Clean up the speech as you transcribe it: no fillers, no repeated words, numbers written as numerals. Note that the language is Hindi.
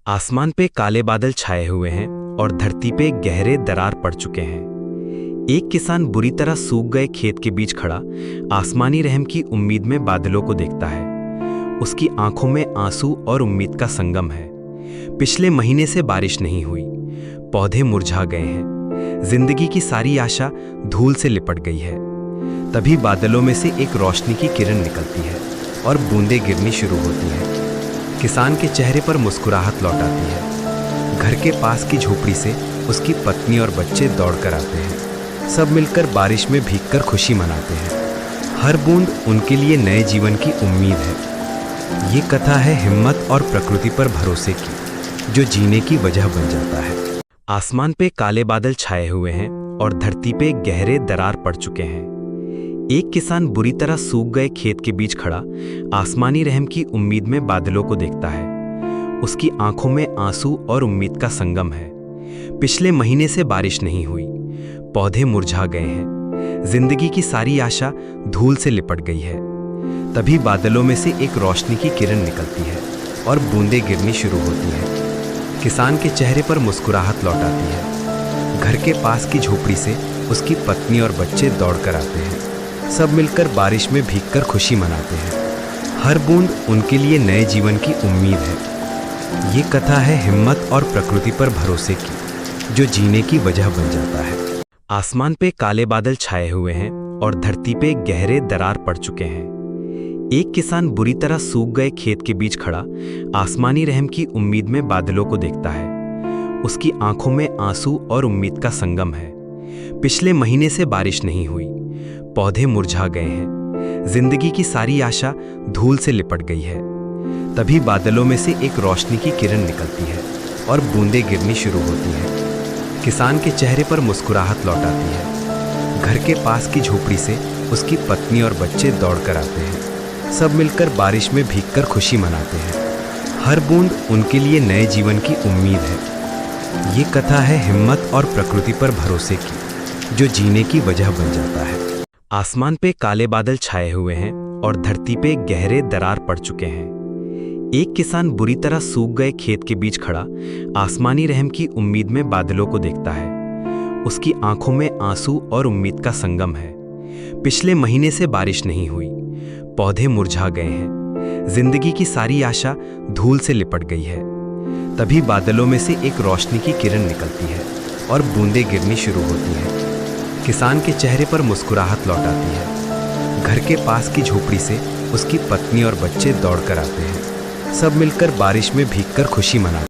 आसमान पे काले बादल छाए हुए हैं और धरती पे गहरे दरार पड़ चुके हैं। एक किसान बुरी तरह सूख गए खेत के बीच खड़ा आसमानी रहम की उम्मीद में बादलों को देखता है। उसकी आंखों में आंसू और उम्मीद का संगम है। पिछले महीने से बारिश नहीं हुई, पौधे मुरझा गए हैं, जिंदगी की सारी आशा धूल से लिपट गई है। तभी बादलों में से एक रोशनी की किरण निकलती है और बूंदें गिरनी शुरू होती हैं। किसान के चेहरे पर मुस्कुराहट लौट आती है। घर के पास की झोपड़ी से उसकी पत्नी और बच्चे दौड़कर आते हैं। सब मिलकर बारिश में भीगकर खुशी मनाते हैं। हर बूंद उनके लिए नए जीवन की उम्मीद है। ये कथा है हिम्मत और प्रकृति पर भरोसे की, जो जीने की वजह बन जाता है। आसमान पे काले बादल छाए हुए हैं और धरती पे गहरे दरार पड़ चुके हैं। एक किसान बुरी तरह सूख गए खेत के बीच खड़ा आसमानी रहम की उम्मीद में बादलों को देखता है। उसकी आंखों में आंसू और उम्मीद का संगम है। पिछले महीने से बारिश नहीं हुई, पौधे मुरझा गए हैं, जिंदगी की सारी आशा धूल से लिपट गई है। तभी बादलों में से एक रोशनी की किरण निकलती है और बूंदें गिरनी शुरू होती हैं। किसान के चेहरे पर मुस्कुराहट लौट आती है। घर के पास की झोपड़ी से उसकी पत्नी और बच्चे दौड़कर आते हैं। सब मिलकर बारिश में भीगकर खुशी मनाते हैं। हर बूंद उनके लिए नए जीवन की उम्मीद है। ये कथा है हिम्मत और प्रकृति पर भरोसे की, जो जीने की वजह बन जाता है। आसमान पे काले बादल छाए हुए हैं और धरती पे गहरे दरार पड़ चुके हैं। एक किसान बुरी तरह सूख गए खेत के बीच खड़ा आसमानी रहम की उम्मीद में बादलों को देखता है। उसकी आंखों में आंसू और उम्मीद का संगम है। पिछले महीने से बारिश नहीं हुई, पौधे मुरझा गए हैं, जिंदगी की सारी आशा धूल से लिपट गई है। तभी बादलों में से एक रोशनी की किरण निकलती है और बूंदें गिरनी शुरू होती हैं। किसान के चेहरे पर मुस्कुराहट लौट आती है। घर के पास की झोपड़ी से उसकी पत्नी और बच्चे दौड़कर आते हैं। सब मिलकर बारिश में भीगकर खुशी मनाते हैं। हर बूंद उनके लिए नए जीवन की उम्मीद है। ये कथा है हिम्मत और प्रकृति पर भरोसे की, जो जीने की वजह बन जाता है। आसमान पे काले बादल छाए हुए हैं और धरती पे गहरे दरार पड़ चुके हैं। एक किसान बुरी तरह सूख गए खेत के बीच खड़ा आसमानी रहम की उम्मीद में बादलों को देखता है। उसकी आंखों में आंसू और उम्मीद का संगम है। पिछले महीने से बारिश नहीं हुई, पौधे मुरझा गए हैं, जिंदगी की सारी आशा धूल से लिपट गई है। तभी बादलों में से एक रोशनी की किरण निकलती है और बूंदें गिरनी शुरू होती हैं। किसान के चेहरे पर मुस्कुराहट लौट आती है। घर के पास की झोपड़ी से उसकी पत्नी और बच्चे दौड़कर आते हैं। सब मिलकर बारिश में भीगकर खुशी मनाते हैं।